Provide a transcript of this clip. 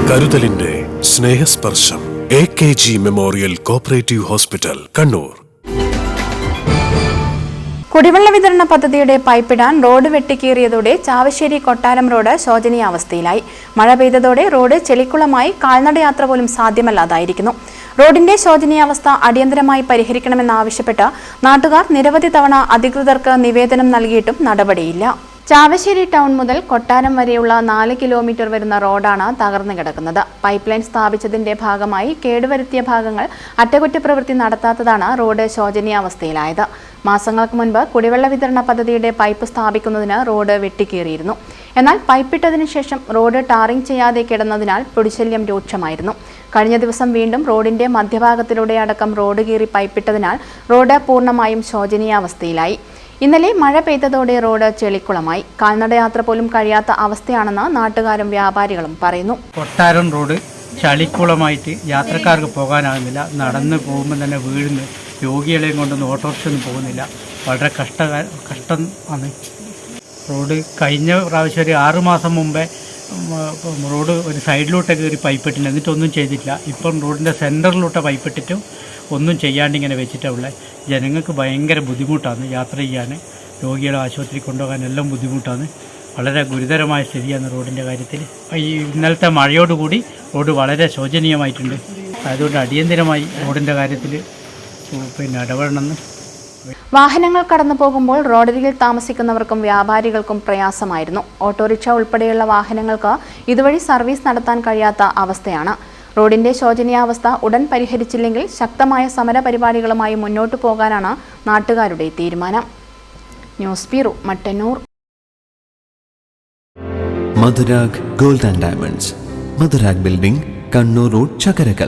കരുതലിന്റെ സ്നേഹസ്പർശം AKG memorial cooperative hospital, Kannur. കുടിവെള്ള വിതരണ പദ്ധതിയുടെ പൈപ്പിടാൻ റോഡ് വെട്ടിക്കീറിയതോടെ ചാവശ്ശേരി കൊട്ടാരം റോഡ് ശോചനീയാവസ്ഥയിലായി. മഴ പെയ്തതോടെ റോഡ് ചെളിക്കുളമായി കാൽനടയാത്ര പോലും സാധ്യമല്ലാതായിരിക്കുന്നു. റോഡിന്റെ ശോചനീയാവസ്ഥ അടിയന്തരമായി പരിഹരിക്കണമെന്നാവശ്യപ്പെട്ട് നാട്ടുകാർ നിരവധി തവണ അധികൃതർക്ക് നിവേദനം നൽകിയിട്ടും നടപടിയില്ല. ചാവശ്ശേരി ടൗൺ മുതൽ കൊട്ടാരം വരെയുള്ള 4 കിലോമീറ്റർ വരുന്ന റോഡാണ് തകർന്നു കിടക്കുന്നത്. പൈപ്പ് ലൈൻ സ്ഥാപിച്ചതിന്റെ ഭാഗമായി കേടുവരുത്തിയ ഭാഗങ്ങൾ അറ്റകുറ്റപ്രവൃത്തി നടത്താത്തതാണ് റോഡ് ശോചനീയാവസ്ഥയിലായത്. മാസങ്ങൾക്ക് മുൻപ് കുടിവെള്ള വിതരണ പദ്ധതിയുടെ പൈപ്പ് സ്ഥാപിക്കുന്നതിന് റോഡ് വെട്ടിക്കീറിയിരുന്നു. എന്നാൽ പൈപ്പിട്ടതിനു ശേഷം റോഡ് ടാറിംഗ് ചെയ്യാതെ കിടന്നതിനാൽ പൊടിശല്യം രൂക്ഷമായിരുന്നു. കഴിഞ്ഞ ദിവസം വീണ്ടും റോഡിന്റെ മധ്യഭാഗത്തിലൂടെ അടക്കം റോഡ് കീറി പൈപ്പിട്ടതിനാൽ റോഡ് പൂർണ്ണമായും ശോചനീയാവസ്ഥയിലായി. ഇന്നലെ മഴ പെയ്തതോടെ റോഡ് ചെളിക്കുളമായി. കാൽനടയാത്ര പോലും കഴിയാത്ത അവസ്ഥയാണെന്ന് നാട്ടുകാരും വ്യാപാരികളും പറയുന്നു. കൊട്ടാരം റോഡ് ചളിക്കുളമായിട്ട് യാത്രക്കാർക്ക് പോകാനാകുന്നില്ല. നടന്ന് പോകുമ്പോൾ തന്നെ വീഴുന്നു. രോഗികളെയും കൊണ്ടൊന്നും ഓട്ടോറിക്ഷയൊന്നും പോകുന്നില്ല. വളരെ കഷ്ടം ആണ്. റോഡ് കഴിഞ്ഞ പ്രാവശ്യം ഒരു 6 മാസം മുമ്പേ റോഡ് ഒരു സൈഡിലോട്ട് കയറി പൈപ്പിട്ടില്ല, എന്നിട്ടൊന്നും ചെയ്തിട്ടില്ല. ഇപ്പം റോഡിൻ്റെ സെൻറ്ററിലോട്ട് പൈപ്പിട്ടിട്ടും ഒന്നും ചെയ്യാണ്ട് ഇങ്ങനെ വെച്ചിട്ടുള്ള ജനങ്ങൾക്ക് ഭയങ്കര ബുദ്ധിമുട്ടാണ്. യാത്ര ചെയ്യാൻ, രോഗികളെ ആശുപത്രി കൊണ്ടുപോകാൻ എല്ലാം ബുദ്ധിമുട്ടാണ്. വളരെ ഗുരുതരമായ സ്ഥിതിയാണ് റോഡിൻ്റെ കാര്യത്തിൽ. ഈ ഇന്നലത്തെ മഴയോടുകൂടി റോഡ് വളരെ ശോചനീയമായിട്ടുണ്ട്. അതുകൊണ്ട് അടിയന്തരമായി റോഡിൻ്റെ കാര്യത്തിൽ ഇടപെടണമെന്ന്. വാഹനങ്ങൾ കടന്നു പോകുമ്പോൾ റോഡരികിൽ താമസിക്കുന്നവർക്കും വ്യാപാരികൾക്കും പ്രയാസമായിരുന്നു. ഓട്ടോറിക്ഷ ഉൾപ്പെടെയുള്ള വാഹനങ്ങൾക്ക് ഇതുവഴി സർവീസ് നടത്താൻ കഴിയാത്ത അവസ്ഥയാണ്. റോഡിന്റെ ശോചനീയാവസ്ഥ ഉടൻ പരിഹരിച്ചില്ലെങ്കിൽ ശക്തമായ സമരപരിപാടികളുമായി മുന്നോട്ടു പോകാനാണ് നാട്ടുകാരുടെ തീരുമാനം. News bureau, Mattannur. Madhurag gold and diamonds, Madhurag building, Kannur road, Chakkarakal.